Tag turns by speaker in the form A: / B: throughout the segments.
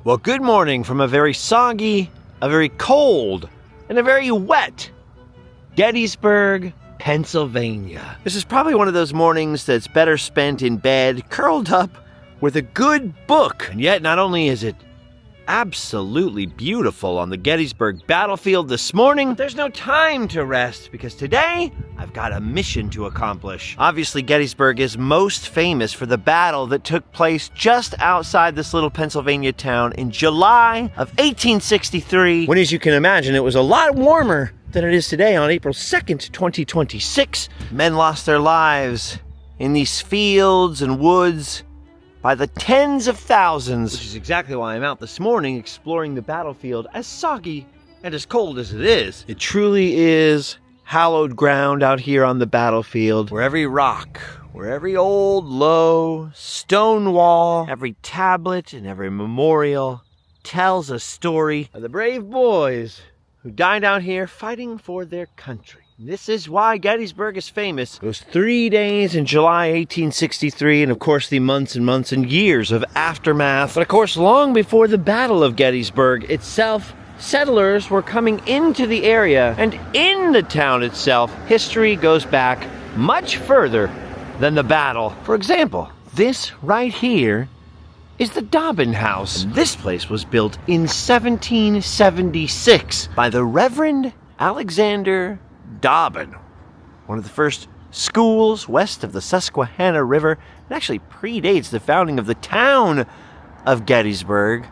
A: Well, good morning from a very soggy, a very cold, and a very wet Gettysburg, Pennsylvania. This is probably one of those mornings that's better spent in bed, curled up with a good book. And yet, not only is it absolutely beautiful on the Gettysburg battlefield this morning, there's no time to rest because today I've got a mission to accomplish. Obviously, Gettysburg is most famous for the battle that took place just outside this little Pennsylvania town in July of 1863, when, as you can imagine, it was a lot warmer than it is today on April 2nd, 2026. Men lost their lives in these fields and woods by the tens of thousands, which is exactly why I'm out this morning exploring the battlefield, as soggy and as cold as it is. It truly is hallowed ground out here on the battlefield, where every rock, where every old, low stone wall, every tablet and every memorial tells a story of the brave boys who died out here fighting for their country. This is why Gettysburg is famous. Those 3 days in July 1863, and of course the months and months and years of aftermath. But of course, long before the Battle of Gettysburg itself, settlers were coming into the area, and in the town itself, history goes back much further than the battle. For example, this right here is the Dobbin House. And this place was built in 1776 by the Reverend Alexander Dobbin, one of the first schools west of the Susquehanna River. It actually predates the founding of the town of Gettysburg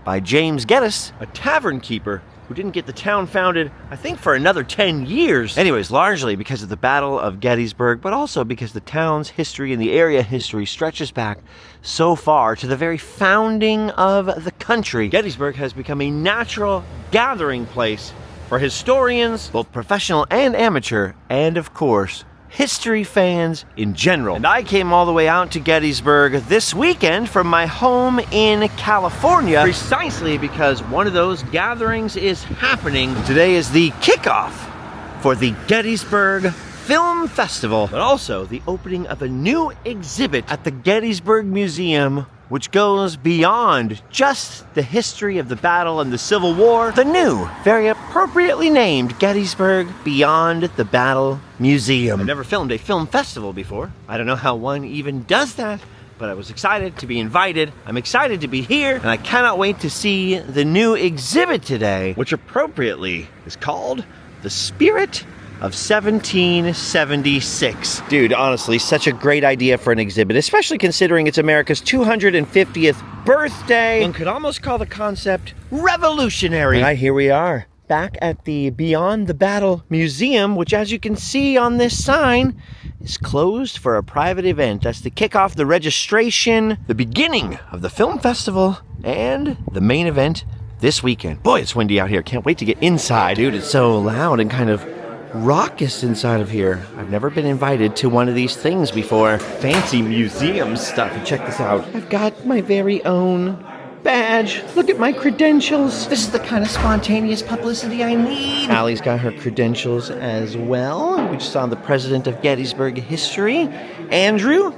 A: by James Geddes, a tavern keeper who didn't get the town founded, I think, for another 10 years. Anyways, largely because of the Battle of Gettysburg, but also because the town's history and the area history stretches back so far to the very founding of the country. Gettysburg has become a natural gathering place for historians, both professional and amateur, and of course, history fans in general. And I came all the way out to Gettysburg this weekend from my home in California, precisely because one of those gatherings is happening. Today is the kickoff for the Gettysburg Film Festival, but also the opening of a new exhibit at the Gettysburg Museum, which goes beyond just the history of the battle and the Civil War. The new, very appropriately named Gettysburg Beyond the Battle Museum. I've never filmed a film festival before. I don't know how one even does that, but I was excited to be invited. I'm excited to be here, and I cannot wait to see the new exhibit today, which appropriately is called The Spirit of 1776. Dude, honestly, such a great idea for an exhibit, especially considering it's America's 250th birthday. One could almost call the concept revolutionary. Right, here we are, back at the Beyond the Battle Museum, which, as you can see on this sign, is closed for a private event. That's the kickoff, the registration, the beginning of the film festival, and the main event this weekend. Boy, it's windy out here. Can't wait to get inside. Dude, it's so loud and kind of raucous inside of here. I've never been invited to one of these things before. Fancy museum stuff. And check this out. I've got my very own badge. Look at my credentials. This is the kind of spontaneous publicity I need. Allie's got her credentials as well. We just saw the president of Gettysburg history, Andrew,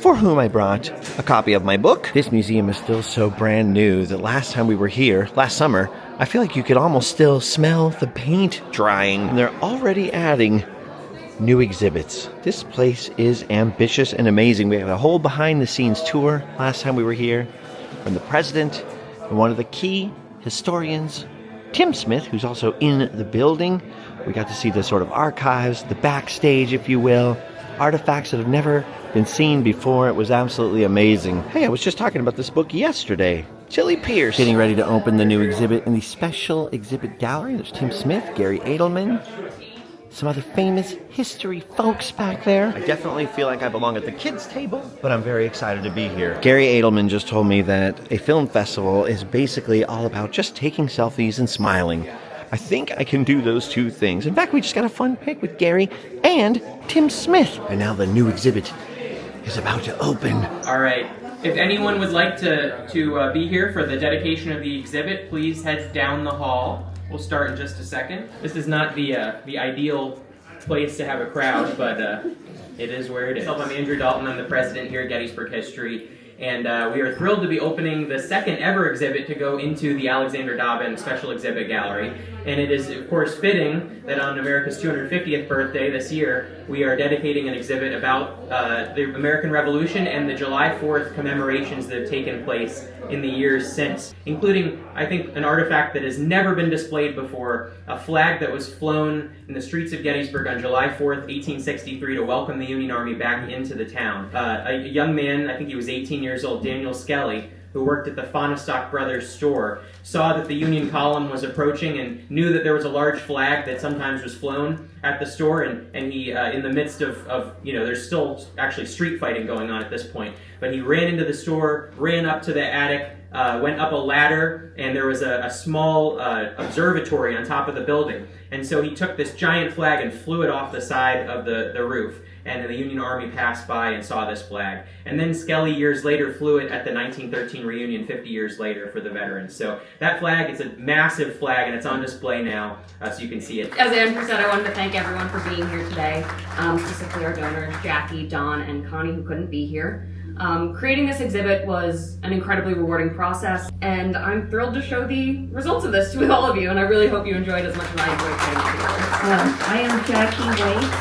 A: for whom I brought a copy of my book. This museum is still so brand new that last time we were here, last summer, I feel like you could almost still smell the paint drying. And they're already adding new exhibits. This place is ambitious and amazing. We had a whole behind-the-scenes tour last time we were here from the president and one of the key historians, Tim Smith, who's also in the building. We got to see the sort of archives, the backstage, if you will, artifacts that have never been seen before. It was absolutely amazing. Hey, I was just talking about this book yesterday. Chili Pierce. Getting ready to open the new exhibit in the special exhibit gallery. There's Tim Smith, Gary Adelman, some other famous history folks back there. I definitely feel like I belong at the kids' table, but I'm very excited to be here. Gary Adelman just told me that a film festival is basically all about just taking selfies and smiling. I think I can do those two things. In fact, we just got a fun pic with Gary and Tim Smith. And now the new exhibit is about to open.
B: All right. If anyone would like to be here for the dedication of the exhibit, please head down the hall. We'll start in just a second. This is not the ideal place to have a crowd, but it is where it is. I'm Andrew Dalton. I'm the president here at Gettysburg History, And we are thrilled to be opening the second ever exhibit to go into the Alexander Dobbin Special Exhibit Gallery. And it is, of course, fitting that on America's 250th birthday this year, we are dedicating an exhibit about the American Revolution and the July 4th commemorations that have taken place in the years since, including, I think, an artifact that has never been displayed before, a flag that was flown in the streets of Gettysburg on July 4th, 1863 to welcome the Union Army back into the town. A young man, I think he was 18 years old, Daniel Skelly, who worked at the Fahnestock brothers store, saw that the Union column was approaching and knew that there was a large flag that sometimes was flown at the store, and he, in the midst of there's still actually street fighting going on at this point, but he ran into the store, ran up to the attic, went up a ladder, and there was a small observatory on top of the building. And so he took this giant flag and flew it off the side of the roof. And the Union Army passed by and saw this flag. And then Skelly, years later, flew it at the 1913 reunion 50 years later for the veterans. So that flag, it's a massive flag, and it's on display now, so you can see it.
C: As Andrew said, I wanted to thank everyone for being here today, specifically our donors, Jackie, Don, and Connie, who couldn't be here. Creating this exhibit was an incredibly rewarding process, and I'm thrilled to show the results of this to all of you, and I really hope you enjoyed as much as I enjoyed putting it together.
D: I am Jackie Waite.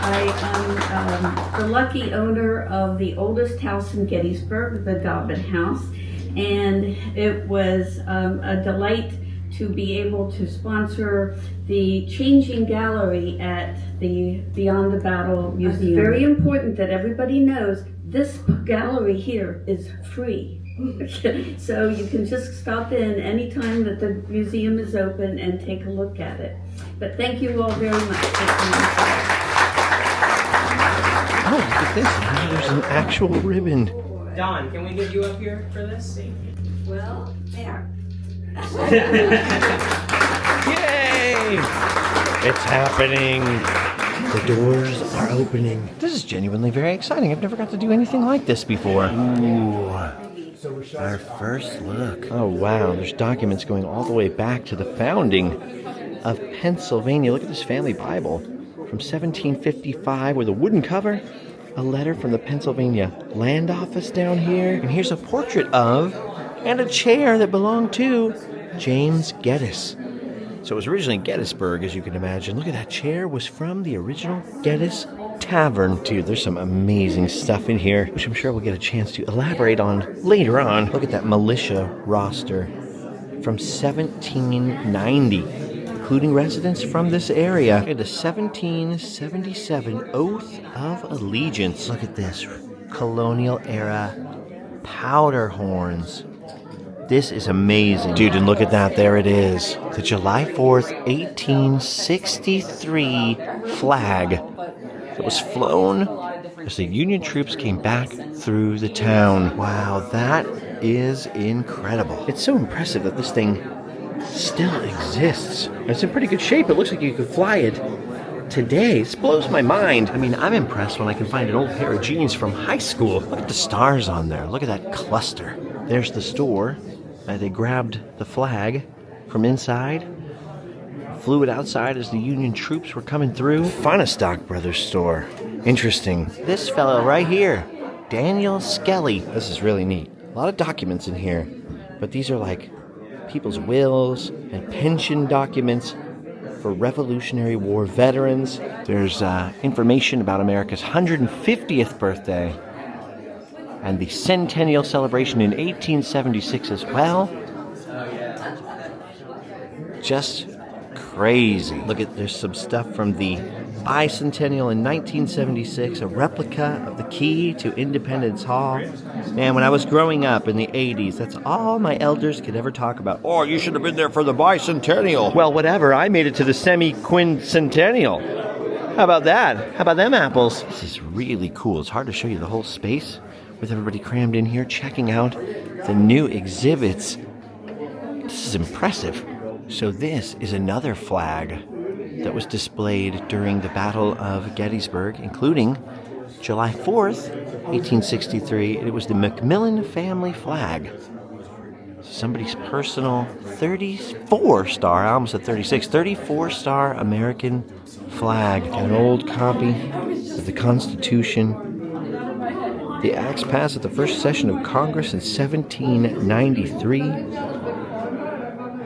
D: I am the lucky owner of the oldest house in Gettysburg, the Dobbin House, and it was a delight to be able to sponsor the changing gallery at the Beyond the Battle Museum. It's very important that everybody knows this gallery here is free. So you can just stop in anytime that the museum is open and take a look at it. But thank you all very much.
A: Oh, look at this. Now there's an actual ribbon.
B: Don, can we get you up here for this?
D: Well, there.
A: Yay! It's happening. The doors are opening. This is genuinely very exciting. I've never got to do anything like this before. Ooh. Our first look. Oh, wow. There's documents going all the way back to the founding of Pennsylvania. Look at this family Bible from 1755 with a wooden cover. A letter from the Pennsylvania Land Office down here. And here's a portrait of and a chair that belonged to James Geddes. So it was originally Gettysburg, as you can imagine. Look at that chair was from the original Geddes Tavern. Dude, there's some amazing stuff in here, which I'm sure we'll get a chance to elaborate on later on. Look at that militia roster from 1790, including residents from this area. Look at the 1777 Oath of Allegiance. Look at this, colonial era powder horns. This is amazing. Dude, and look at that. There it is. The July 4th, 1863 flag that was flown as the Union troops came back through the town. Wow, that is incredible. It's so impressive that this thing still exists. It's in pretty good shape. It looks like you could fly it today. This blows my mind. I mean, I'm impressed when I can find an old pair of jeans from high school. Look at the stars on there. Look at that cluster. There's the store. They grabbed the flag from inside, flew it outside as the Union troops were coming through. Fahnestock Brothers store. Interesting. This fellow right here, Daniel Skelly. This is really neat. A lot of documents in here, but these are like people's wills and pension documents for Revolutionary War veterans. There's information about America's 150th birthday and the centennial celebration in 1876 as well. Just crazy. Look at, there's some stuff from the bicentennial in 1976, a replica of the key to Independence Hall. Man, when I was growing up in the 80s, that's all my elders could ever talk about. Oh, you should have been there for the bicentennial. Well, whatever. I made it to the semi-quincentennial. How about that? How about them apples? This is really cool. It's hard to show you the whole space with everybody crammed in here checking out the new exhibits. This is impressive. So this is another flag that was displayed during the Battle of Gettysburg, including July 4th, 1863. It was the McMillan family flag. Somebody's personal 34-star, I almost said 36, 34-star American flag. An old copy of the Constitution. The acts passed at the first session of Congress in 1793.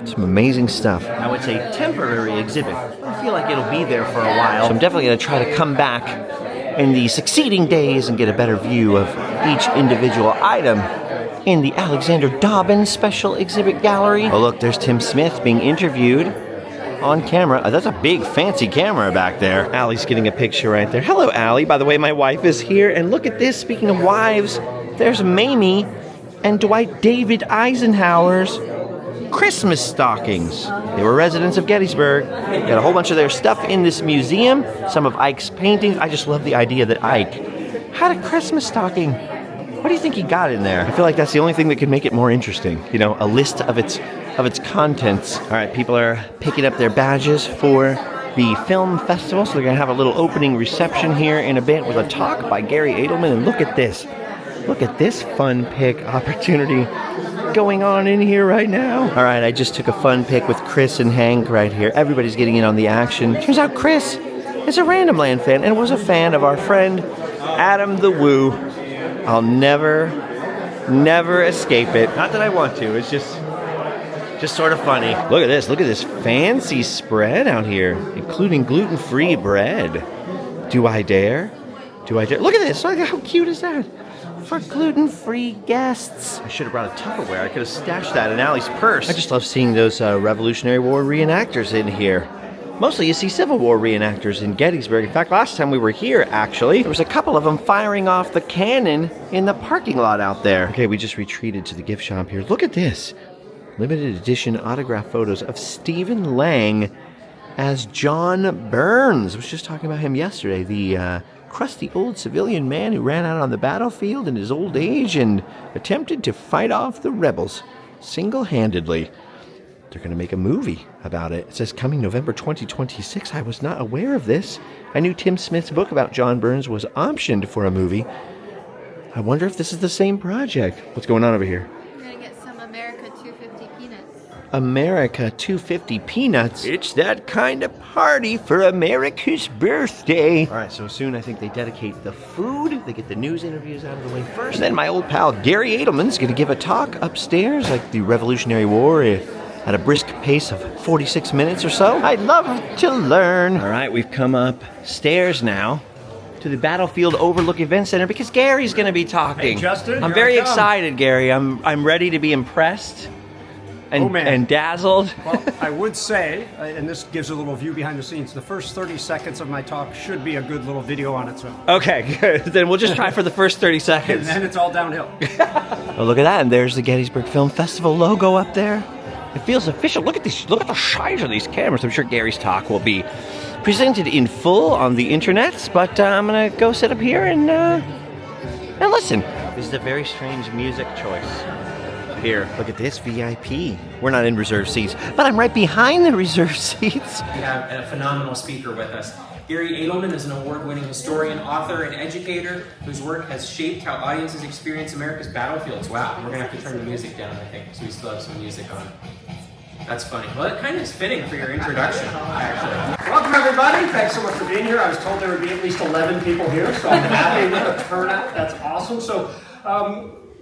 A: Some amazing stuff. Now it's a temporary exhibit. I feel like it'll be there for a while. So I'm definitely going to try to come back in the succeeding days and get a better view of each individual item in the Alexander Dobbin Special Exhibit Gallery. Oh look, there's Tim Smith being interviewed on camera. That's a big fancy camera back there. Allie's getting a picture right there. Hello, Allie. By the way, my wife is here. And look at this. Speaking of wives, there's Mamie and Dwight David Eisenhower's Christmas stockings. They were residents of Gettysburg. Got a whole bunch of their stuff in this museum. Some of Ike's paintings. I just love the idea that Ike had a Christmas stocking. What do you think he got in there? I feel like that's the only thing that could make it more interesting. You know, a list of its contents. All right, people are picking up their badges for the film festival, so they're gonna have a little opening reception here in a bit with a talk by Gary Adelman. And look at this. Look at this fun pick opportunity going on in here right now. All right, I just took a fun pick with Chris and Hank right here. Everybody's getting in on the action. Turns out Chris is a Randomland fan and was a fan of our friend Adam the Woo. I'll never escape it. Not that I want to, it's just sort of funny. Look at this fancy spread out here, including gluten-free bread. Do I dare? Do I dare? Look at this, look, how cute is that? For gluten-free guests. I should have brought a Tupperware. I could have stashed that in Allie's purse. I just love seeing those Revolutionary War reenactors in here. Mostly you see Civil War reenactors in Gettysburg. In fact, last time we were here, actually, there was a couple of them firing off the cannon in the parking lot out there. Okay, we just retreated to the gift shop here. Look at this. Limited edition autograph photos of Stephen Lang as John Burns. I was just talking about him yesterday. The crusty old civilian man who ran out on the battlefield in his old age and attempted to fight off the rebels single-handedly. They're going to make a movie about it. It says coming November 2026. I was not aware of this. I knew Tim Smith's book about John Burns was optioned for a movie. I wonder if this is the same project. What's going on over here?
E: We're going to get some America 250 peanuts.
A: America 250 peanuts. It's that kind of party for America's birthday. All right, so soon I think they dedicate the food. They get the news interviews out of the way first. And then my old pal Gary Adelman's going to give a talk upstairs, like the Revolutionary War, at a brisk pace of 46 minutes or so. I'd love to learn. All right, we've come upstairs now to the Battlefield Overlook Event Center because Gary's going to be talking.
F: Hey, Justin.
A: I'm very excited, Gary. I'm ready to be impressed and dazzled.
F: Well, I would say, and this gives a little view behind the scenes, the first 30 seconds of my talk should be a good little video on its own.
A: Okay, good. Then we'll just try for the first 30 seconds.
F: And then it's all downhill.
A: Oh, look at that. And there's the Gettysburg Film Festival logo up there. It feels official. Look at these. Look at the size of these cameras. I'm sure Gary's talk will be presented in full on the internet, but I'm gonna go sit up here and listen. This is a very strange music choice. Here, look at this VIP. We're not in reserved seats, but I'm right behind the reserved seats.
B: We have a phenomenal speaker with us. Gary Adelman is an award-winning historian, author, and educator whose work has shaped how audiences experience America's battlefields. Wow, we're gonna have to turn the music down, I think, so we still have some music on. That's funny. Well, it kind of is fitting for your introduction, actually.
F: Welcome, everybody. Thanks so much for being here. I was told there would be at least 11 people here, so I'm happy with the turnout. That's awesome. So,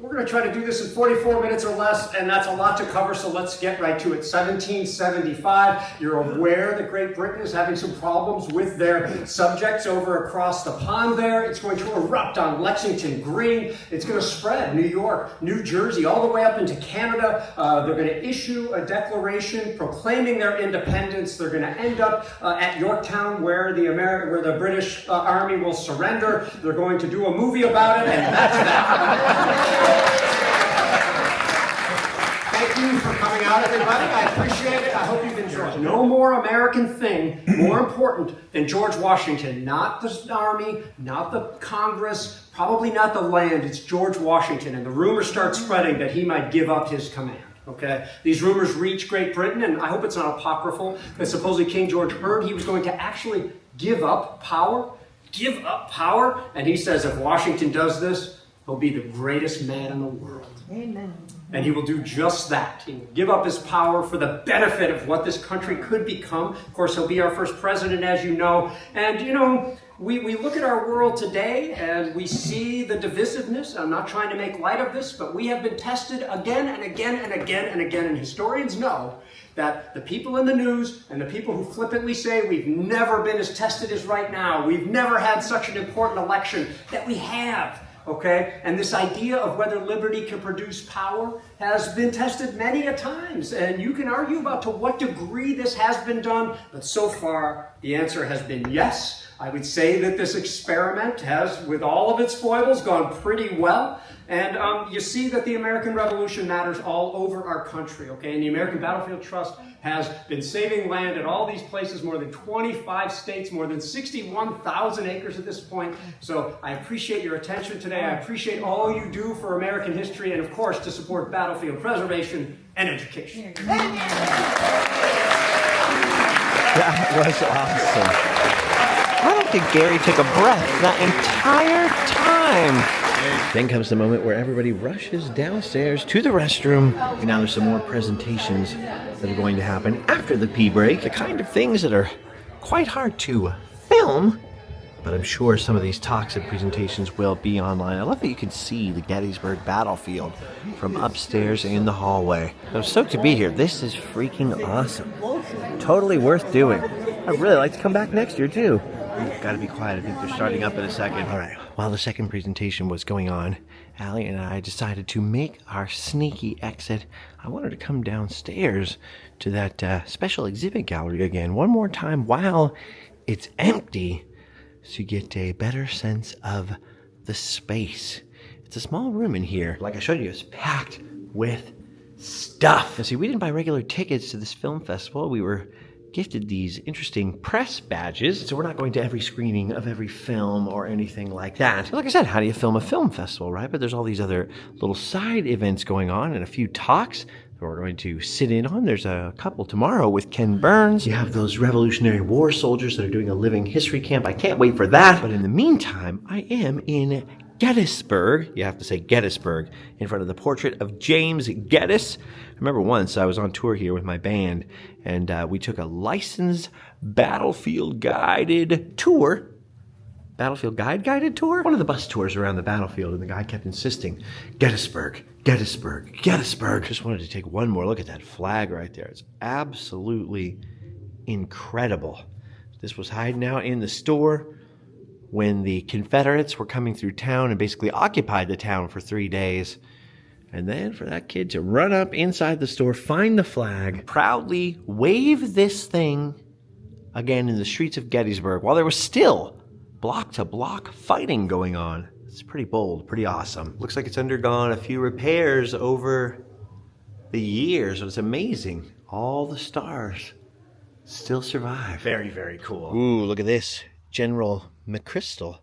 F: we're going to try to do this in 44 minutes or less, and that's a lot to cover, so let's get right to it. 1775, you're aware that Great Britain is having some problems with their subjects over across the pond there. It's going to erupt on Lexington Green. It's going to spread New York, New Jersey, all the way up into Canada. They're going to issue a declaration proclaiming their independence. They're going to end up at Yorktown, where the British Army will surrender. They're going to do a movie about it, and that's that. Thank you for coming out, everybody. I appreciate it. I hope you've enjoyed. No more American thing more important than George Washington. Not the Army, not the Congress, probably not the land. It's George Washington. And the rumors start spreading that he might give up his command. Okay? These rumors reach Great Britain, and I hope it's not apocryphal, that supposedly King George heard he was going to actually give up power. Give up power. And he says if Washington does this, he'll be the greatest man in the world. Amen. And he will do just that. He will give up his power for the benefit of what this country could become. Of course, he'll be our first president, as you know. And, you know, we look at our world today and we see the divisiveness. I'm not trying to make light of this, but we have been tested again and again and again and again, and historians know that the people in the news and the people who flippantly say we've never been as tested as right now, we've never had such an important election, that we have. Okay, and this idea of whether liberty can produce power has been tested many a times, and you can argue about to what degree this has been done, but so far the answer has been yes. I would say that this experiment has, with all of its foibles, gone pretty well. And you see that the American Revolution matters all over our country, okay? And the American Battlefield Trust has been saving land at all these places, more than 25 states, more than 61,000 acres at this point. So I appreciate your attention today. I appreciate all you do for American history and, of course, to support battlefield preservation and education.
A: That was awesome. I don't think Gary took a breath that entire time. Then comes the moment where everybody rushes downstairs to the restroom. And now there's some more presentations that are going to happen after the pee break. The kind of things that are quite hard to film, but I'm sure some of these talks and presentations will be online. I love that you can see the Gettysburg battlefield from upstairs in the hallway. I'm stoked to be here. This is freaking awesome. Totally worth doing. I'd really like to come back next year too. Got to be quiet. I think they're starting up in a second. All right. While the second presentation was going on, Allie and I decided to make our sneaky exit. I wanted to come downstairs to that special exhibit gallery again one more time while it's empty to get a better sense of the space. It's a small room in here. Like I showed you, it's packed with stuff. And see, we didn't buy regular tickets to this film festival. We were gifted these interesting press badges, so we're not going to every screening of every film or anything like that. Like I said, how do you film a film festival, right? But there's all these other little side events going on and a few talks that we're going to sit in on. There's a couple tomorrow with Ken Burns. You have those Revolutionary War soldiers that are doing a living history camp. I can't wait for that. But in the meantime, I am in Gettysburg, you have to say Gettysburg, in front of the portrait of James Geddes. I remember once I was on tour here with my band, and we took a licensed battlefield guided tour. Battlefield guided tour? One of the bus tours around the battlefield, and the guy kept insisting, Gettysburg, Gettysburg, Gettysburg. Just wanted to take one more look at that flag right there. It's absolutely incredible. This was hiding out in the store when the Confederates were coming through town and basically occupied the town for 3 days. And then for that kid to run up inside the store, find the flag, proudly wave this thing again in the streets of Gettysburg while there was still block-to-block fighting going on. It's pretty bold, pretty awesome. Looks like it's undergone a few repairs over the years, but it's amazing. All the stars still survive. Very, very cool. Ooh, look at this. General McChrystal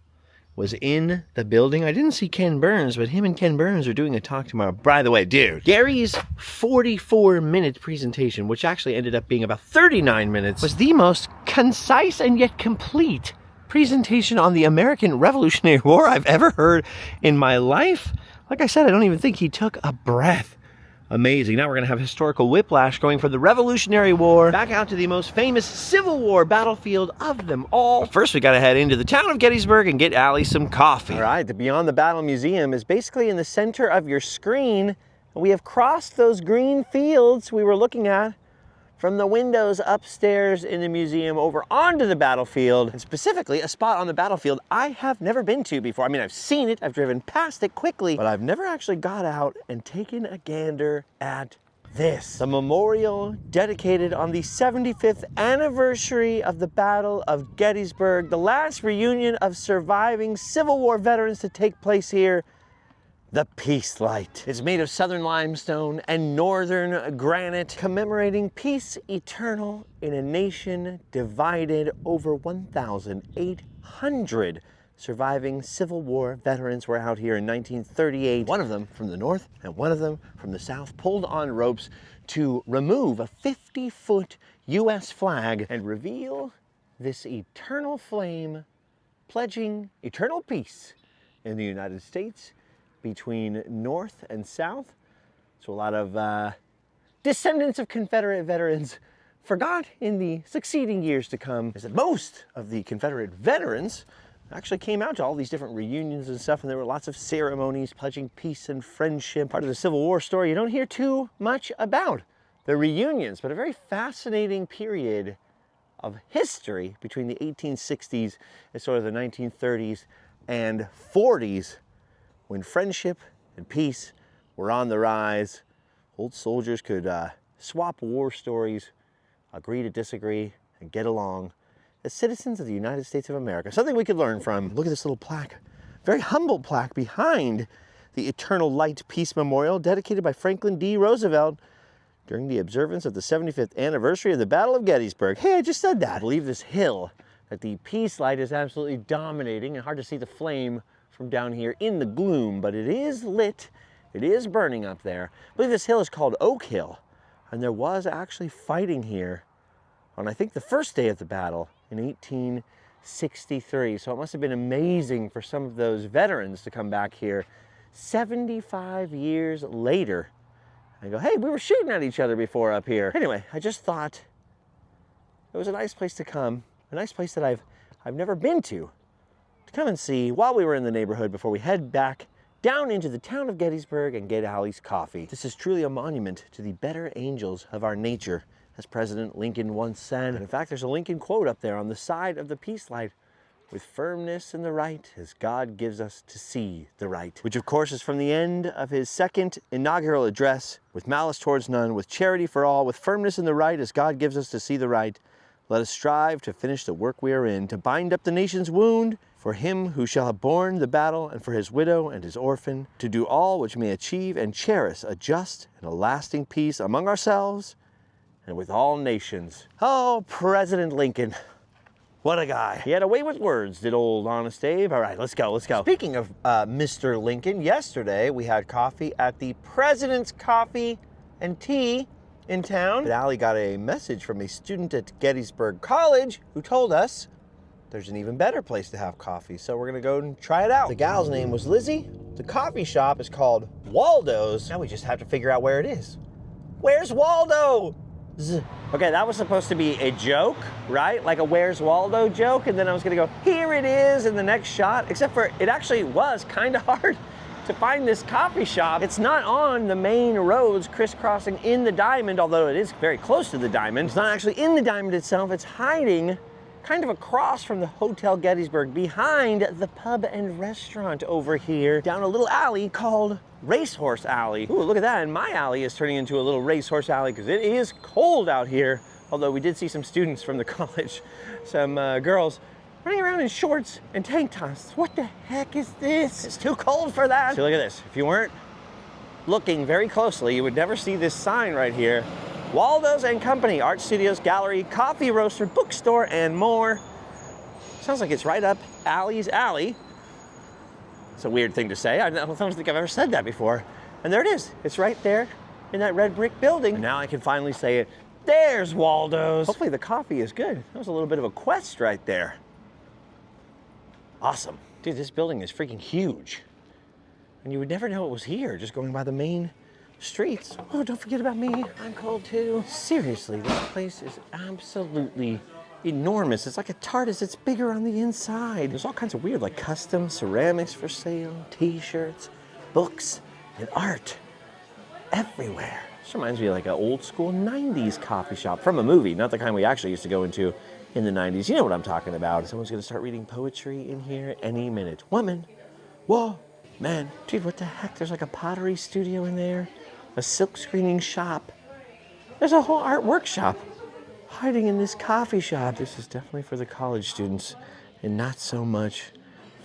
A: was in the building. I didn't see Ken Burns, but him and Ken Burns are doing a talk tomorrow. By the way, dude, Gary's 44-minute presentation, which actually ended up being about 39 minutes, was the most concise and yet complete presentation on the American Revolutionary War I've ever heard in my life. Like I said, I don't even think he took a breath. Amazing. Now we're going to have historical whiplash going from the Revolutionary War back out to the most famous Civil War battlefield of them all. But first, we got to head into the town of Gettysburg and get Allie some coffee. All right, the Beyond the Battle Museum is basically in the center of your screen. We have crossed those green fields we were looking at from the windows upstairs in the museum over onto the battlefield, and specifically a spot on the battlefield I have never been to before. I mean, I've seen it, I've driven past it quickly, but I've never actually got out and taken a gander at this. The memorial dedicated on the 75th anniversary of the Battle of Gettysburg, the last reunion of surviving Civil War veterans to take place here. The Peace Light. It's made of southern limestone and northern granite, commemorating peace eternal in a nation divided. Over 1,800 surviving Civil War veterans were out here in 1938. One of them from the north and one of them from the south pulled on ropes to remove a 50-foot U.S. flag and reveal this eternal flame, pledging eternal peace in the United States between North and South. So a lot of descendants of Confederate veterans forgot in the succeeding years to come is that most of the Confederate veterans Actually came out to all these different reunions and stuff, and there were lots of ceremonies pledging peace and friendship. Part of the Civil War story you don't hear too much about. The reunions, but a very fascinating period of history between the 1860s and sort of the 1930s and 40s, when friendship and peace were on the rise. Old soldiers could swap war stories, agree to disagree, and get along as citizens of the United States of America. Something we could learn from. Look at this little plaque, very humble plaque behind the Eternal Light Peace Memorial, dedicated by Franklin D. Roosevelt during the observance of the 75th anniversary of the Battle of Gettysburg. Hey, I just said that. I believe this hill that the peace light is absolutely dominating, and hard to see the flame from down here in the gloom, but it is lit. It is burning up there. I believe this hill is called Oak Hill, and there was actually fighting here on, I think, the first day of the battle in 1863. So it must have been amazing for some of those veterans to come back here 75 years later and go, hey, we were shooting at each other before up here. Anyway, I just thought it was a nice place to come, a nice place that I've never been to come and see while we were in the neighborhood before we head back down into the town of Gettysburg and get Allie's coffee. This is truly a monument to the better angels of our nature, as President Lincoln once said. And in fact, there's a Lincoln quote up there on the side of the peace light: with firmness in the right as God gives us to see the right. Which of course is from the end of his second inaugural address: with malice towards none, with charity for all, with firmness in the right as God gives us to see the right. Let us strive to finish the work we are in, to bind up the nation's wound, for him who shall have borne the battle, and for his widow and his orphan, to do all which may achieve and cherish a just and a lasting peace among ourselves and with all nations. Oh, President Lincoln. What a guy. He had a way with words, did old Honest Abe. All right, let's go, let's go. Speaking of Mr. Lincoln, yesterday we had coffee at the President's Coffee and Tea in town. But Allie got a message from a student at Gettysburg College who told us there's an even better place to have coffee, so we're gonna go and try it out. The gal's name was Lizzie. The coffee shop is called Waldo's. Now we just have to figure out where it is. Where's Waldo? Okay, that was supposed to be a joke, right? Like a Where's Waldo joke, and then I was gonna go, here it is in the next shot, except for it actually was kind of hard to find this coffee shop. It's not on the main roads crisscrossing in the diamond, although it is very close to the diamond. It's not actually in the diamond itself. It's hiding kind of across from the Hotel Gettysburg, behind the pub and restaurant over here, down a little alley called Racehorse Alley. Ooh, look at that, and my alley is turning into a little racehorse alley because it is cold out here, although we did see some students from the college, some girls running around in shorts and tank tops. What the heck is this? It's too cold for that. So look at this. If you weren't looking very closely, you would never see this sign right here. Waldo's and Company, art studios, gallery, coffee roaster, bookstore, and more. Sounds like it's right up Allie's alley. It's a weird thing to say. I don't think I've ever said that before. And there it is. It's right there in that red brick building. And now I can finally say it. There's Waldo's. Hopefully the coffee is good. That was a little bit of a quest right there. Awesome. Dude, this building is freaking huge. And you would never know it was here just going by the main streets. Oh, don't forget about me. I'm cold too. Seriously, this place is absolutely enormous. It's like a TARDIS. It's bigger on the inside. There's all kinds of weird, like custom ceramics for sale, t-shirts, books, and art everywhere. This reminds me of like an old school 90s coffee shop from a movie, not the kind we actually used to go into in the 90s. You know what I'm talking about. Someone's gonna start reading poetry in here any minute. Woman, whoa, man, dude, what the heck? There's like a pottery studio in there, a silk screening shop. There's a whole art workshop hiding in this coffee shop. This is definitely for the college students and not so much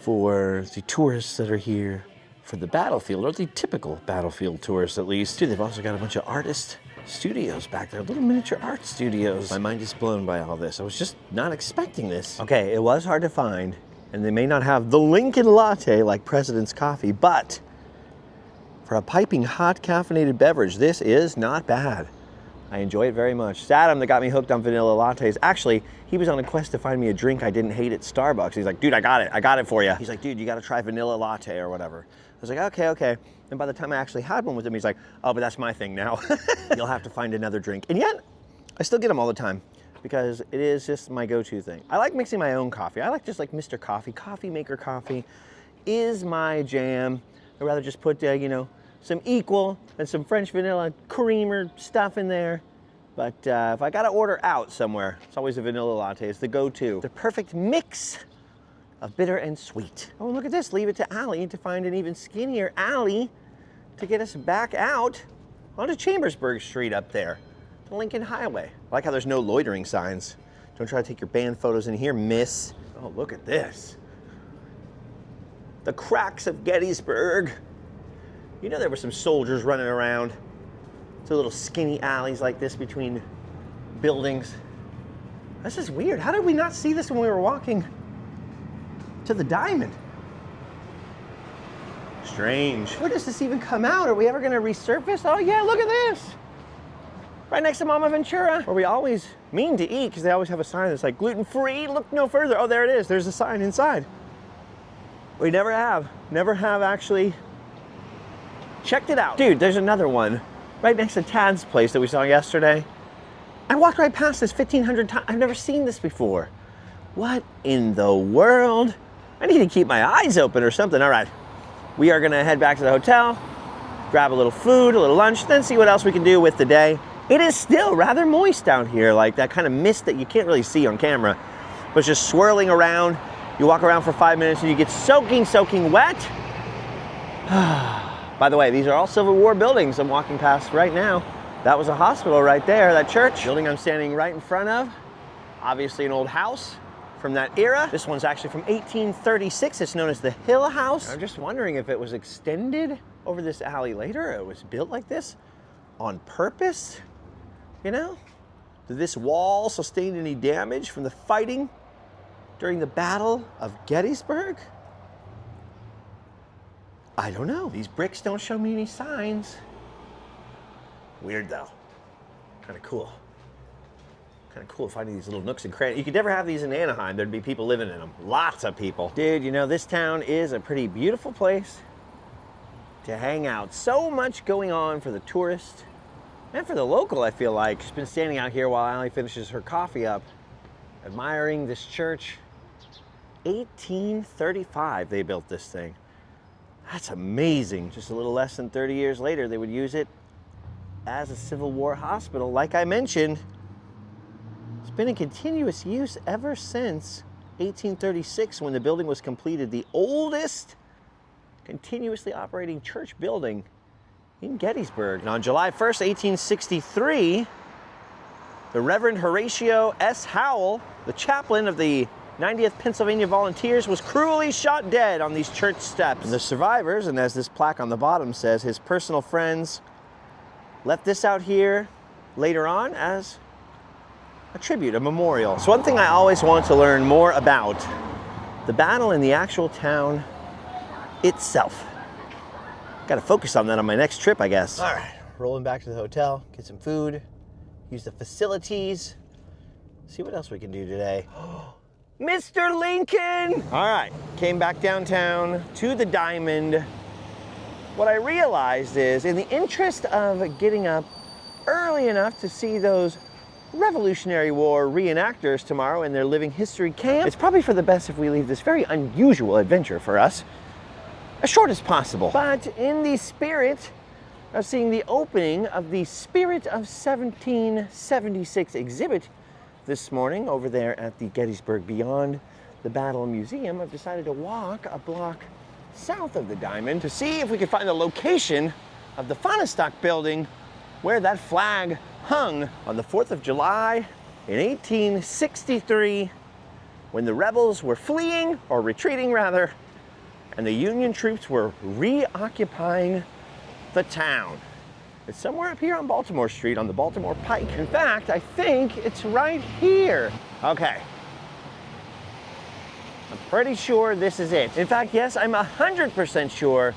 A: for the tourists that are here for the battlefield, or the typical battlefield tourists at least. Dude, they've also got a bunch of artist studios back there, little miniature art studios. My mind is blown by all this. I was just not expecting this. Okay, it was hard to find, and they may not have the Lincoln latte like President's Coffee, but for a piping hot caffeinated beverage, this is not bad. I enjoy it very much. It's Adam that got me hooked on vanilla lattes. Actually, he was on a quest to find me a drink I didn't hate at Starbucks. He's like, dude, I got it for you. He's like, dude, you gotta try vanilla latte or whatever. I was like, okay. And by the time I actually had one with him, he's like, oh, but that's my thing now. You'll have to find another drink. And yet, I still get them all the time. because it is just my go-to thing. I like mixing my own coffee. I like just like Mr. Coffee. Coffee maker coffee is my jam. I'd rather just put, you know, some equal and some French vanilla creamer stuff in there. But if I gotta order out somewhere, it's always a vanilla latte. It's the go-to. The perfect mix of bitter and sweet. Oh, look at this. Leave it to Allie to find an even skinnier Allie to get us back out onto Chambersburg Street up there, the Lincoln Highway. I like how there's no loitering signs. Don't try to take your band photos in here, miss. Oh, look at this. The cracks of Gettysburg. You know there were some soldiers running around. Two little skinny alleys like this between buildings. This is weird. How did we not see this when we were walking to the Diamond? Strange. Where does this even come out? Are we ever gonna resurface? Oh yeah, look at this. Right next to Mama Ventura, where we always mean to eat because they always have a sign that's like gluten-free, look no further. Oh, there it is. There's a sign inside. We never have actually checked it out. Dude, there's another one right next to Tad's place that we saw yesterday. I walked right past this 1,500 times. I've never seen this before. What in the world? I need to keep my eyes open or something. All right, we are gonna head back to the hotel, grab a little food, a little lunch, then see what else we can do with the day. It is still rather moist out here, like that kind of mist that you can't really see on camera, but it's just swirling around. You walk around for 5 minutes and you get soaking wet. By the way, these are all Civil War buildings I'm walking past right now. That was a hospital right there, that church. Building I'm standing right in front of, obviously an old house from that era. This one's actually from 1836. It's known as the Hill House. I'm just wondering if it was extended over this alley later. It was built like this on purpose, you know? Did this wall sustain any damage from the fighting during the Battle of Gettysburg? I don't know. These bricks don't show me any signs. Weird though. Kind of cool. Kind of cool finding these little nooks and crannies. You could never have these in Anaheim. There'd be people living in them. Lots of people. Dude, you know, this town is a pretty beautiful place to hang out. So much going on for the tourist and for the local, I feel like. She's been standing out here while Allie finishes her coffee up, admiring this church. 1835 they built this thing. That's amazing. Just a little less than 30 years later, they would use it as a Civil War hospital. Like I mentioned, it's been in continuous use ever since 1836 when the building was completed. The oldest continuously operating church building in Gettysburg. And on July 1st, 1863, the Reverend Horatio S. Howell, the chaplain of the 90th Pennsylvania Volunteers, was cruelly shot dead on these church steps. And the survivors, and as this plaque on the bottom says, his personal friends left this out here later on as a tribute, a memorial. So one thing I always want to learn more about, the battle in the actual town itself. Got to focus on that on my next trip, I guess. All right, rolling back to the hotel, get some food, use the facilities, see what else we can do today. Mr. Lincoln! All right, came back downtown to the Diamond. What I realized is, in the interest of getting up early enough to see those Revolutionary War reenactors tomorrow in their living history camp, it's probably for the best if we leave this very unusual adventure for us as short as possible. But in the spirit of seeing the opening of the Spirit of 1776 exhibit this morning over there at the Gettysburg Beyond the Battle Museum, I've decided to walk a block south of the Diamond to see if we can find the location of the Fahnestock building where that flag hung on the 4th of July in 1863 when the rebels were fleeing, or retreating rather, and the Union troops were reoccupying the town. It's somewhere up here on Baltimore Street on the Baltimore Pike. In fact, I think it's right here. Okay. I'm pretty sure this is it. In fact, yes, I'm 100% sure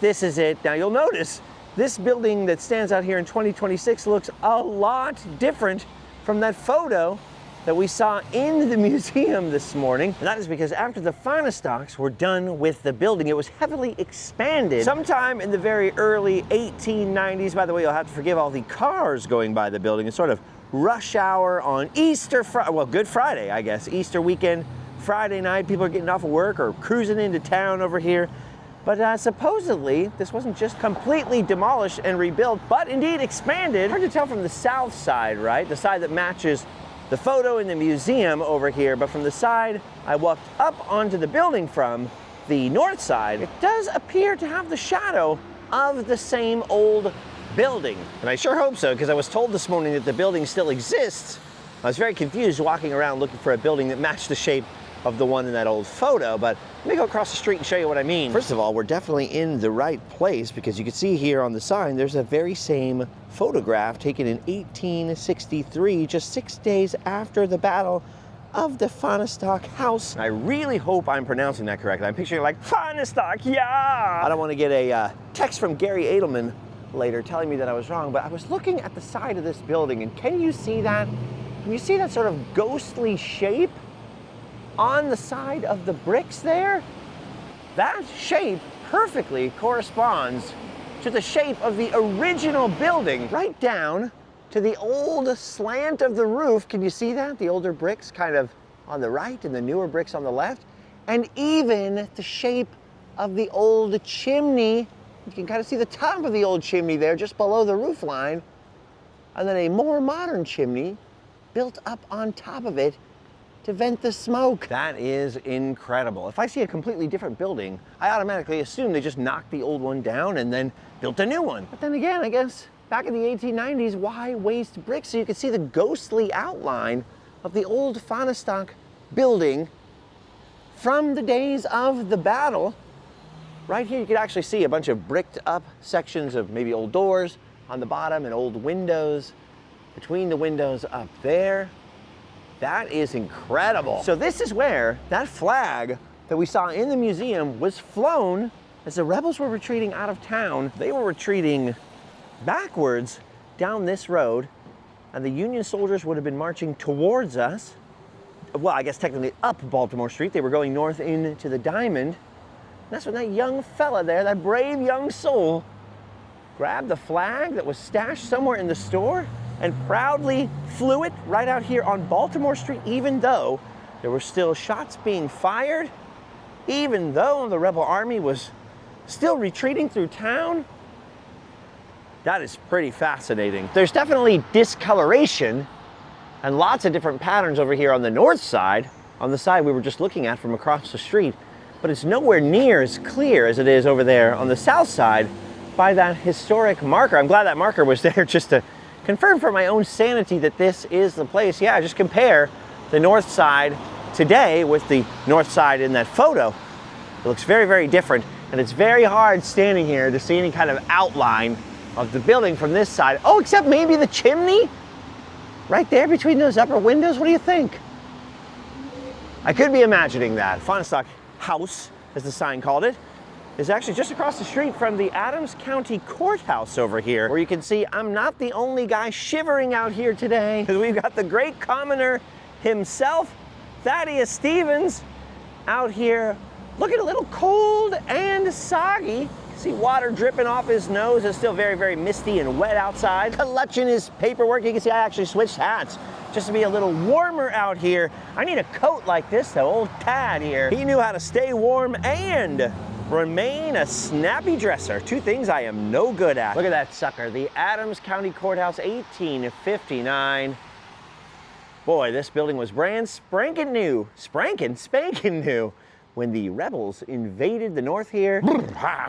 A: this is it. Now you'll notice this building that stands out here in 2026 looks a lot different from that photo that we saw in the museum this morning. And that is because after the Fahnestocks were done with the building, it was heavily expanded sometime in the very early 1890s. By the way, you'll have to forgive all the cars going by the building. It's sort of rush hour on Good Friday, I guess, Easter weekend, Friday night. People are getting off of work or cruising into town over here. But supposedly, this wasn't just completely demolished and rebuilt, but indeed expanded. Hard to tell from the south side, right? The side that matches the photo in the museum over here. But from the side I walked up onto the building from, the north side, it does appear to have the shadow of the same old building. And I sure hope so, because I was told this morning that the building still exists. I was very confused walking around looking for a building that matched the shape of the one in that old photo, but let me go across the street and show you what I mean. First of all, we're definitely in the right place, because you can see here on the sign there's a very same photograph taken in 1863, just 6 days after the Battle of the Fahnestock House. And I really hope I'm pronouncing that correctly. I'm picturing like, Fahnestock, yeah! I don't want to get a text from Gary Adelman later telling me that I was wrong, but I was looking at the side of this building, and can you see that? Can you see that sort of ghostly shape on the side of the bricks there? That shape perfectly corresponds to the shape of the original building, right down to the old slant of the roof. Can you see that? The older bricks kind of on the right and the newer bricks on the left. And even the shape of the old chimney. You can kind of see the top of the old chimney there just below the roof line. And then a more modern chimney built up on top of it to vent the smoke. That is incredible. If I see a completely different building, I automatically assume they just knocked the old one down and then built a new one. But then again, I guess back in the 1890s, why waste bricks? So you can see the ghostly outline of the old Fahnestock building from the days of the battle. Right here, you can actually see a bunch of bricked up sections of maybe old doors on the bottom and old windows between the windows up there. That is incredible. So this is where that flag that we saw in the museum was flown as the rebels were retreating out of town. They were retreating backwards down this road, and the Union soldiers would have been marching towards us. Well, I guess technically up Baltimore Street. They were going north into the Diamond. And that's when that young fella there, that brave young soul, grabbed the flag that was stashed somewhere in the store and proudly flew it right out here on Baltimore Street, even though there were still shots being fired, even though the rebel army was still retreating through town. That is pretty fascinating. There's definitely discoloration and lots of different patterns over here on the north side, on the side we were just looking at from across the street, but it's nowhere near as clear as it is over there on the south side by that historic marker. I'm glad that marker was there just to confirm for my own sanity that this is the place. Yeah, just compare the north side today with the north side in that photo. It looks very, very different, and it's very hard standing here to see any kind of outline of the building from this side. Oh, except maybe the chimney right there between those upper windows. What do you think? I could be imagining that. Fahnestock House, as the sign called it, is actually just across the street from the Adams County Courthouse over here, where you can see I'm not the only guy shivering out here today, because we've got the great commoner himself, Thaddeus Stevens, out here looking a little cold and soggy. See water dripping off his nose. It's still very, very misty and wet outside. Clutching his paperwork. You can see I actually switched hats just to be a little warmer out here. I need a coat like this though. Old Tad here, he knew how to stay warm and remain a snappy dresser. Two things I am no good at. Look at that sucker. The Adams County Courthouse, 1859. Boy, this building was brand spanking new. Spanking new. When the rebels invaded the north here.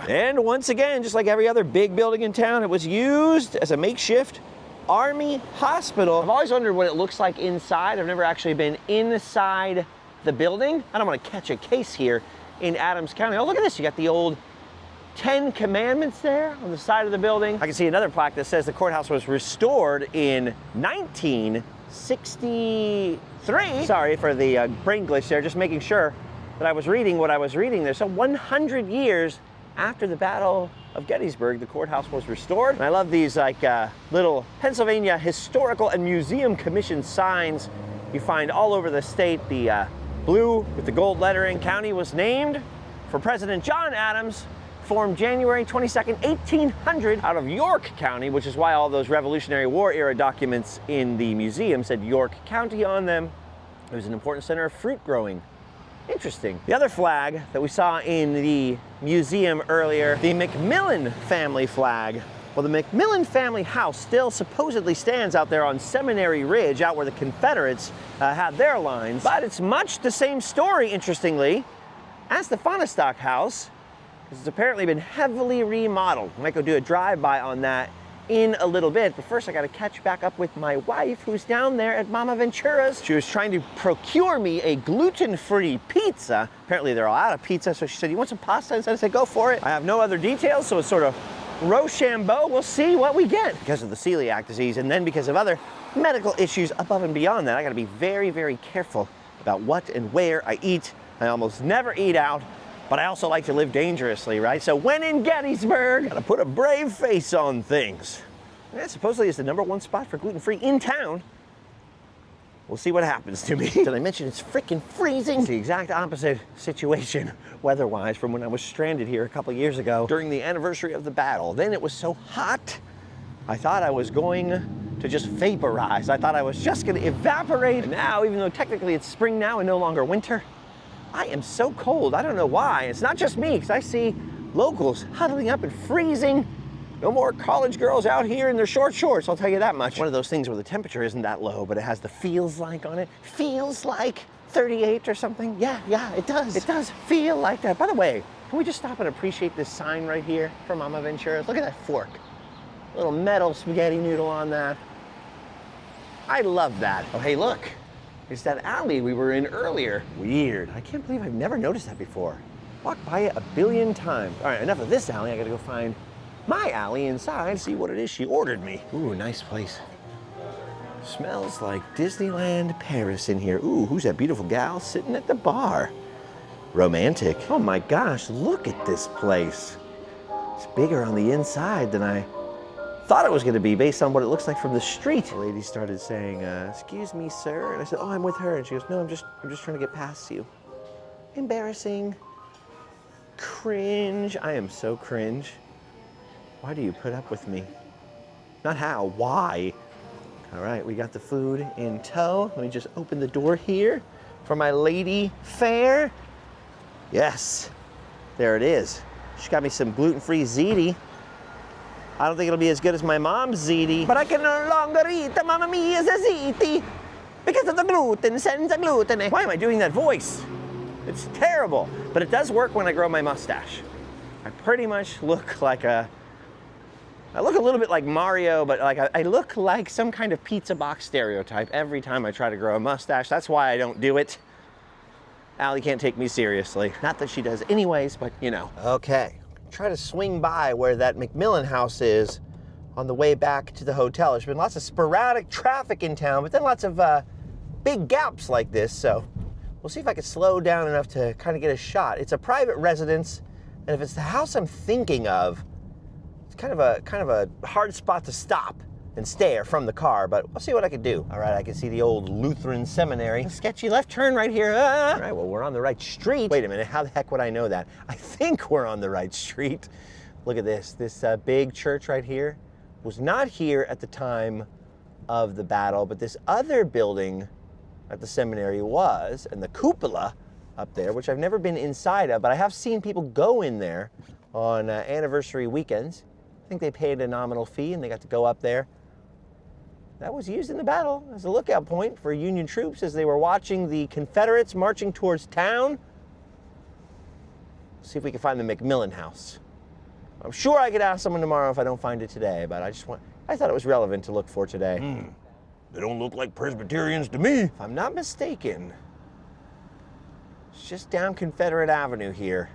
A: And once again, just like every other big building in town, it was used as a makeshift army hospital. I've always wondered what it looks like inside. I've never actually been inside the building. I don't want to catch a case here in Adams County. Oh, look at this. You got the old 10 Commandments there on the side of the building. I can see another plaque that says the courthouse was restored in 1963. Sorry for the brain glitch there, just making sure that I was reading what I was reading there. So 100 years after the Battle of Gettysburg, the courthouse was restored. And I love these like little Pennsylvania Historical and Museum Commission signs you find all over the state. The blue with the gold lettering. County was named for President John Adams formed January 22nd, 1800 out of York County, which is why all those Revolutionary War era documents in the museum said York County on them. It was an important center of fruit growing. Interesting. The other flag that we saw in the museum earlier, the McMillan family flag. Well, the McMillan family house still supposedly stands out there on Seminary Ridge, out where the Confederates had their lines. But it's much the same story, interestingly, as the Fahnestock house. It's apparently been heavily remodeled. I might go do a drive-by on that in a little bit, but first I gotta catch back up with my wife, who's down there at Mama Ventura's. She was trying to procure me a gluten-free pizza. Apparently they're all out of pizza, so she said, "You want some pasta?" And I said, "Go for it." I have no other details, so it's sort of Rochambeau. We'll see what we get. Because of the celiac disease, and then because of other medical issues above and beyond that, I gotta be very, very careful about what and where I eat. I almost never eat out, but I also like to live dangerously, right? So when in Gettysburg, gotta put a brave face on things. And supposedly it's the #1 spot for gluten-free in town. We'll see what happens to me. Did I mention it's freaking freezing? It's the exact opposite situation weather-wise from when I was stranded here a couple years ago during the anniversary of the battle. Then it was so hot, I thought I was going to just vaporize. I thought I was just gonna evaporate. And now, even though technically it's spring now and no longer winter, I am so cold. I don't know why. It's not just me, because I see locals huddling up and freezing. No more college girls out here in their short shorts, I'll tell you that much. One of those things where the temperature isn't that low, but it has the feels like on it. Feels like 38 or something. Yeah, it does. It does feel like that. By the way, can we just stop and appreciate this sign right here for Mama Ventura's? Look at that fork. Little metal spaghetti noodle on that. I love that. Oh, hey, look. It's that alley we were in earlier. Weird. I can't believe I've never noticed that before. Walked by it a billion times. All right, enough of this alley. I gotta go find my alley inside, see what it is she ordered me. Ooh, nice place. Smells like Disneyland Paris in here. Ooh, who's that beautiful gal sitting at the bar? Romantic. Oh my gosh, look at this place. It's bigger on the inside than I thought it was gonna be based on what it looks like from the street. The lady started saying, "Excuse me, sir." And I said, "Oh, I'm with her." And she goes, "No, I'm just trying to get past you." Embarrassing. Cringe. I am so cringe. Why do you put up with me? Not how, why? All right, we got the food in tow. Let me just open the door here for my lady fare. Yes, there it is. She got me some gluten-free ziti. I don't think it'll be as good as my mom's ziti, but I can no longer eat the Mamma Mia's ziti because of the gluten, senza gluten. Why am I doing that voice? It's terrible, but it does work when I grow my mustache. I pretty much look like I look a little bit like Mario, but like I look like some kind of pizza box stereotype every time I try to grow a mustache. That's why I don't do it. Allie can't take me seriously. Not that she does anyways, but you know. Okay, try to swing by where that McMillan house is on the way back to the hotel. There's been lots of sporadic traffic in town, but then lots of big gaps like this, so we'll see if I can slow down enough to kind of get a shot. It's a private residence, and if it's the house I'm thinking of, kind of a hard spot to stop and stare from the car, but I'll see what I can do. All right, I can see the old Lutheran seminary. A sketchy left turn right here. All right, well, we're on the right street. Wait a minute, how the heck would I know that? I think we're on the right street. Look at this. This big church right here was not here at the time of the battle, but this other building at the seminary was, and the cupola up there, which I've never been inside of, but I have seen people go in there on anniversary weekends. I think they paid a nominal fee and they got to go up there. That was used in the battle as a lookout point for Union troops as they were watching the Confederates marching towards town. See if we can find the McMillan house. I'm sure I could ask someone tomorrow if I don't find it today, but I thought it was relevant to look for today. They don't look like Presbyterians to me. If I'm not mistaken, it's just down Confederate Avenue here,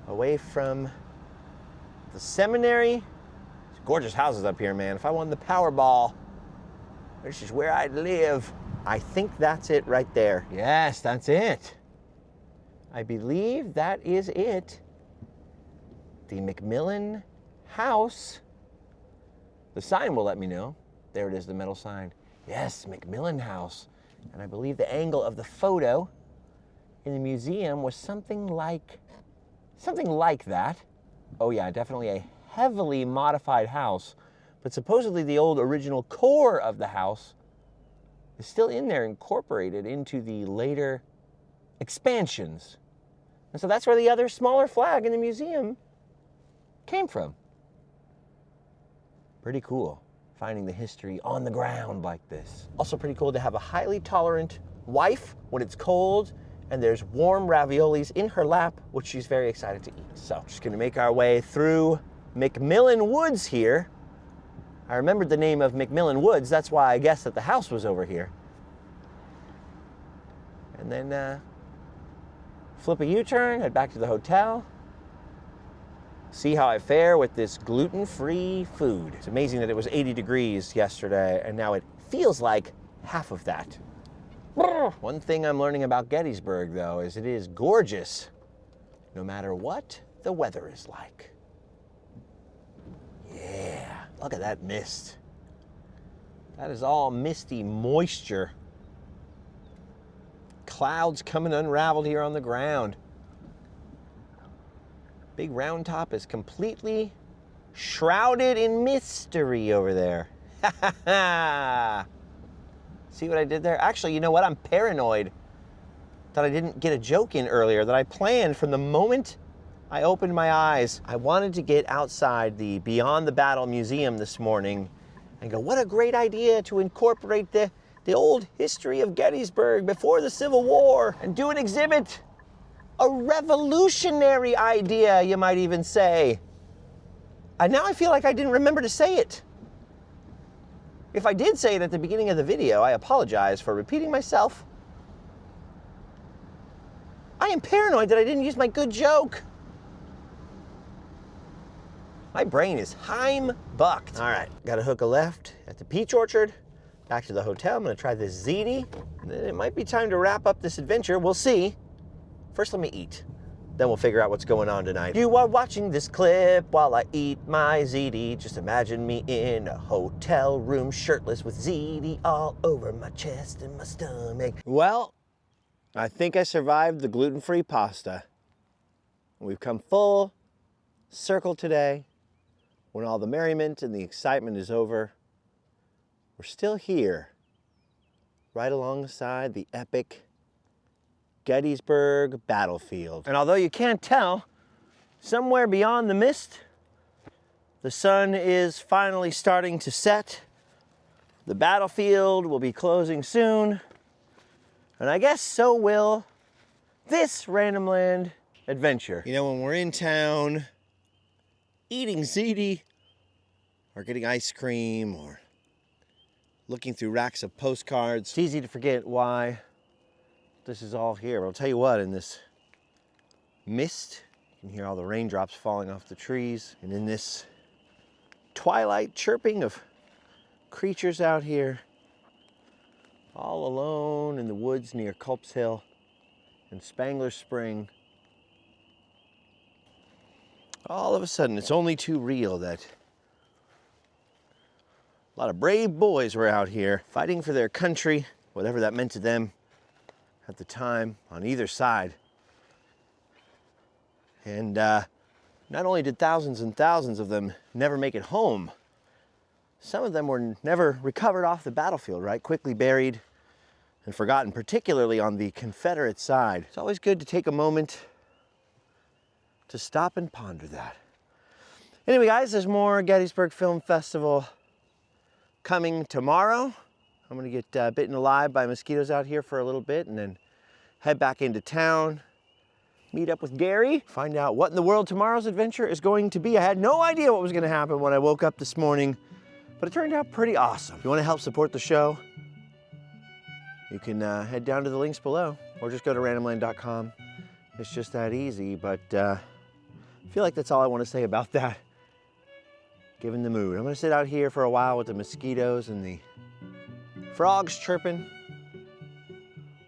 A: away from the seminary. It's gorgeous houses up here, man. If I won the Powerball, this is where I'd live. I think that's it right there. Yes, that's it. I believe that is it. The McMillan house. The sign will let me know. There it is, the metal sign. Yes, McMillan house. And I believe the angle of the photo in the museum was something like that. Oh yeah, definitely a heavily modified house, but supposedly the old original core of the house is still in there, incorporated into the later expansions. And so that's where the other smaller flag in the museum came from. Pretty cool, finding the history on the ground like this. Also pretty cool to have a highly tolerant wife when it's cold and there's warm raviolis in her lap, which she's very excited to eat. So just gonna make our way through McMillan Woods here. I remembered the name of McMillan Woods, that's why I guessed that the house was over here. And then flip a U-turn, head back to the hotel. See how I fare with this gluten-free food. It's amazing that it was 80 degrees yesterday and now it feels like half of that. One thing I'm learning about Gettysburg though is it is gorgeous no matter what the weather is like. Yeah, look at that mist. That is all misty moisture. Clouds coming unraveled here on the ground. Big Round Top is completely shrouded in mystery over there. Ha ha ha! See what I did there? Actually, you know what? I'm paranoid that I didn't get a joke in earlier that I planned from the moment I opened my eyes. I wanted to get outside the Beyond the Battle Museum this morning and go, what a great idea to incorporate the old history of Gettysburg before the Civil War and do an exhibit. A revolutionary idea, you might even say. And now I feel like I didn't remember to say it. If I did say it at the beginning of the video, I apologize for repeating myself. I am paranoid that I didn't use my good joke. My brain is heim-bucked. All right, got to hook a left at the peach orchard. Back to the hotel, I'm gonna try this ziti. And then it might be time to wrap up this adventure, we'll see. First, let me eat. Then we'll figure out what's going on tonight. You are watching this clip while I eat my ziti. Just imagine me in a hotel room, shirtless with ziti all over my chest and my stomach. Well, I think I survived the gluten-free pasta. We've come full circle today. When all the merriment and the excitement is over, we're still here, right alongside the epic Gettysburg battlefield. And although you can't tell, somewhere beyond the mist, the sun is finally starting to set. The battlefield will be closing soon. And I guess so will this Randomland adventure. You know, when we're in town, eating ziti, or getting ice cream, or looking through racks of postcards, it's easy to forget why this is all here. But I'll tell you what, in this mist, you can hear all the raindrops falling off the trees. And in this twilight chirping of creatures out here, all alone in the woods near Culp's Hill and Spangler Spring, all of a sudden it's only too real that a lot of brave boys were out here fighting for their country, whatever that meant to them at the time, on either side. And not only did thousands and thousands of them never make it home, some of them were never recovered off the battlefield, right? Quickly buried and forgotten, particularly on the Confederate side. It's always good to take a moment to stop and ponder that. Anyway, guys, there's more Gettysburg Film Festival coming tomorrow. I'm gonna get bitten alive by mosquitoes out here for a little bit and then head back into town, meet up with Gary, find out what in the world tomorrow's adventure is going to be. I had no idea what was gonna happen when I woke up this morning, but it turned out pretty awesome. If you wanna help support the show, you can head down to the links below or just go to randomland.com. It's just that easy, but I feel like that's all I wanna say about that, given the mood. I'm gonna sit out here for a while with the mosquitoes and the frogs chirping.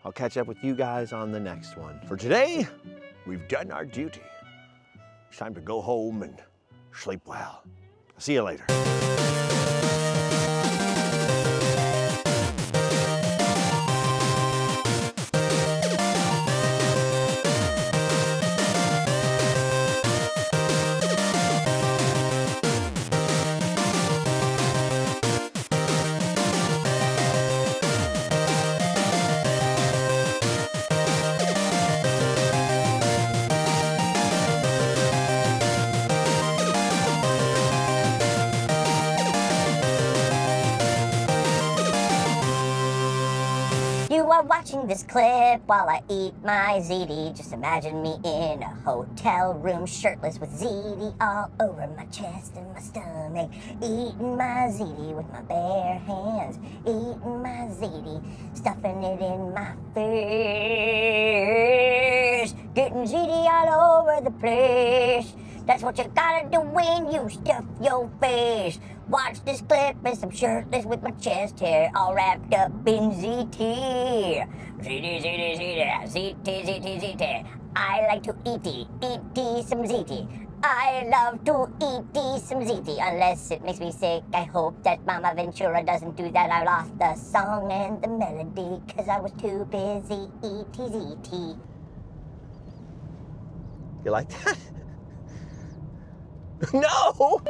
A: I'll catch up with you guys on the next one. For today, we've done our duty. It's time to go home and sleep well. See you later.
G: You are watching this clip while I eat my ziti. Just imagine me in a hotel room, shirtless with ziti all over my chest and my stomach. Eating my ziti with my bare hands. Eating my ziti, stuffing it in my face. Getting ziti all over the place. That's what you gotta do when you stuff your face. Watch this clip as I'm shirtless with my chest hair all wrapped up in ZT. ZT, ZT, ZT, ZT, ZT, ZT. I like to eat some ZT. I love to eat some ZT, unless it makes me sick. I hope that Mama Ventura doesn't do that. I lost the song and the melody, cause I was too busy eating ZT.
A: You like that? No!